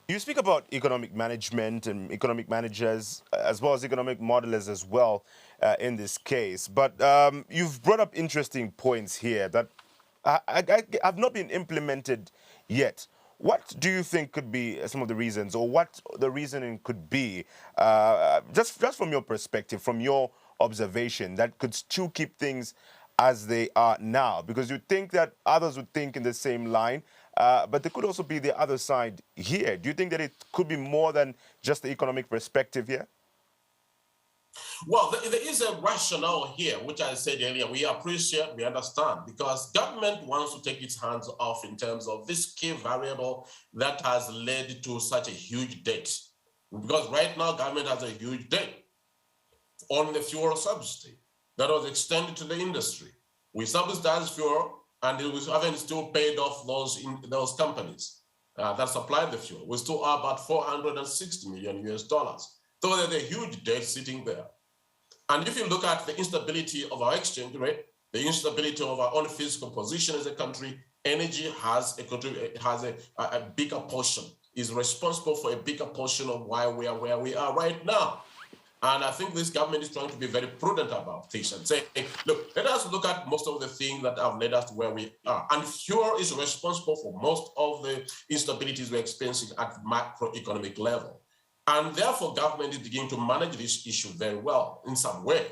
You speak about economic management and economic managers, as well as economic modelers as well, in this case. But you've brought up interesting points here that have not been implemented yet. What do you think could be some of the reasons, or what the reasoning could be, just from your perspective, from your observation, that could still keep things as they are now? Because you think that others would think in the same line, but there could also be the other side here. Do you think that it could be more than just the economic perspective here? Well, there is a rationale here, which I said earlier, we appreciate, we understand, because government wants to take its hands off in terms of this key variable that has led to such a huge debt. Because right now, government has a huge debt on the fuel subsidy that was extended to the industry. We subsidize fuel, and we haven't still paid off those companies that supplied the fuel. We still are about 460 million US dollars. So there's a huge debt sitting there. And if you look at the instability of our exchange rate, the instability of our own fiscal position as a country, energy has a bigger portion, is responsible for a bigger portion of why we are where we are right now. And I think this government is trying to be very prudent about this and say, hey, look, let us look at most of the things that have led us to where we are. And fuel is responsible for most of the instabilities we're experiencing at macroeconomic level. And therefore, government is beginning to manage this issue very well in some way.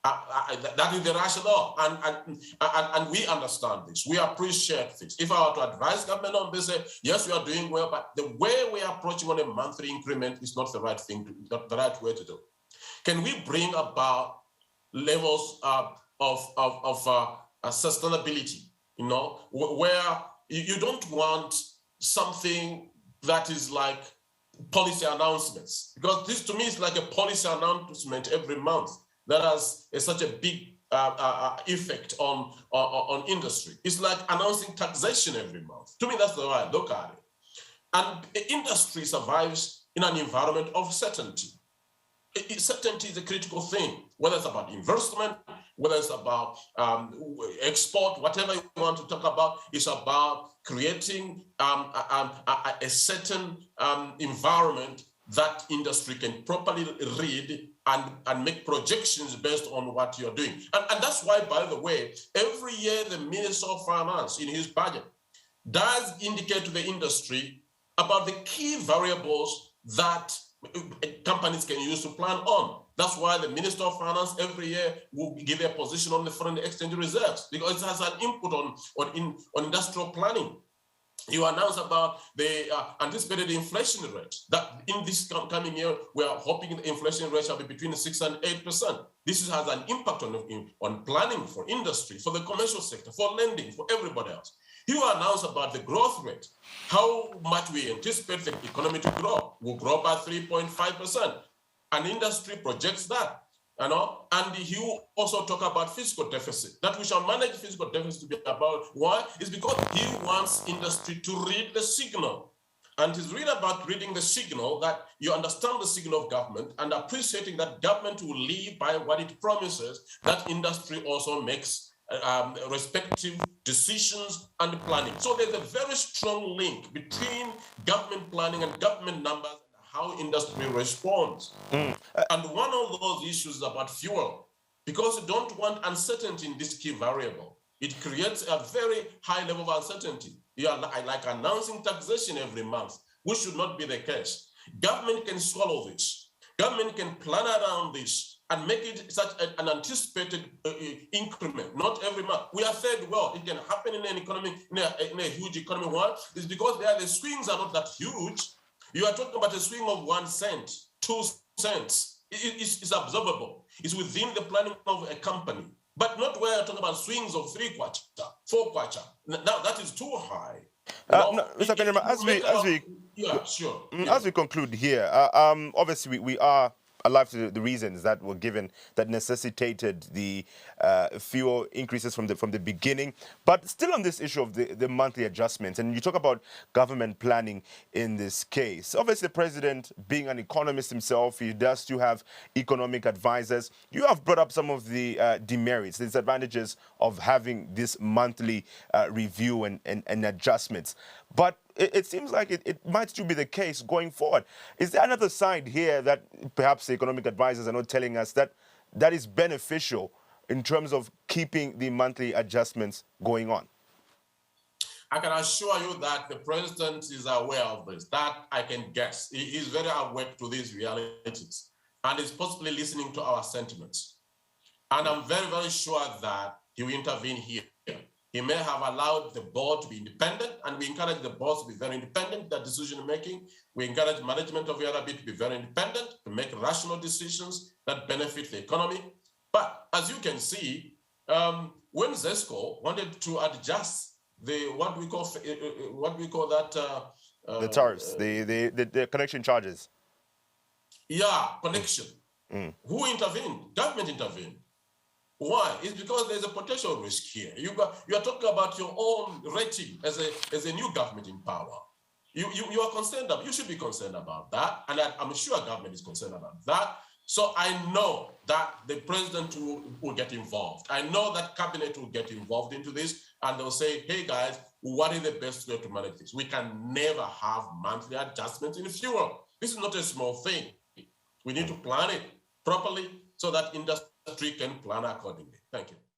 That is the rationale, and we understand this. We appreciate this. If I were to advise government on this, yes, we are doing well, but the way we are approaching on a monthly increment is not the right thing, not the right way to do. Can we bring about levels of sustainability? You know, where you don't want something that is like policy announcements, because this to me is like a policy announcement every month that has such a big effect on industry. It's like announcing taxation every month. To me, that's the way I look at it. And industry survives in an environment of certainty. Certainty is a critical thing, whether it's about investment, whether it's about export, whatever you want to talk about, it's about creating a certain environment that industry can properly read and make projections based on what you're doing. And that's why, by the way, every year the Minister of Finance in his budget does indicate to the industry about the key variables that companies can use to plan on. That's why the Minister of Finance every year will give a position on the foreign exchange reserves, because it has an input on industrial planning. You announce about the anticipated inflation rate, that in this coming year, we are hoping the inflation rate shall be between 6 and 8%. This has an impact on planning for industry, for the commercial sector, for lending, for everybody else. You announce about the growth rate, how much we anticipate the economy to grow. We'll grow by 3.5%. And industry projects that. You know, and he also talk about fiscal deficit, that we shall manage fiscal deficit to be about. Why? It's because he wants industry to read the signal. And it's really about reading the signal, that you understand the signal of government and appreciating that government will live by what it promises, that industry also makes respective decisions and planning. So there's a very strong link between government planning and government numbers, how industry responds. And one of those issues is about fuel, because you don't want uncertainty in this key variable. It creates a very high level of uncertainty. You are like announcing taxation every month, which should not be the case. Government can swallow this. Government can plan around this and make it such an anticipated increment, not every month. We have said, well, it can happen in an economy, in a huge economy. Why? It's because the swings are not that huge. You are talking about a swing of 1 cent, 2 cents. It's observable. It's within the planning of a company, but not where you're talking about swings of 3 kwacha, 4 kwacha. Now that is too high. No, Mr. Kanyama, yeah, sure. as we conclude here, obviously we are alive to the reasons that were given that necessitated the fuel increases from the beginning. But still on this issue of the monthly adjustments, and you talk about government planning in this case. Obviously, the president, being an economist himself, he does still have economic advisors. You have brought up some of the demerits, the disadvantages of having this monthly review and adjustments. But it seems like it might still be the case going forward. Is there another side here that perhaps the economic advisors are not telling us that is beneficial in terms of keeping the monthly adjustments going on? I can assure you that the president is aware of this. That I can guess. He is very awake to these realities and is possibly listening to our sentiments. And I'm very, very sure that he will intervene here. He may have allowed the board to be independent, and we encourage the board to be very independent in their decision making. We encourage management of ERB to be very independent, to make rational decisions that benefit the economy. But as you can see, when ZESCO wanted to adjust the what we call that The tariffs, the connection charges. Yeah, connection. Who intervened? Government intervened. Why? It's because there's a potential risk here. You are talking about your own rating as a new government in power. You are concerned about. You should be concerned about that, and I'm sure government is concerned about that. So I know that the president will get involved. I know that cabinet will get involved into this, and they'll say, "Hey guys, what is the best way to manage this? We can never have monthly adjustments in fuel. This is not a small thing. We need to plan it properly so that industry can plan accordingly." Thank you.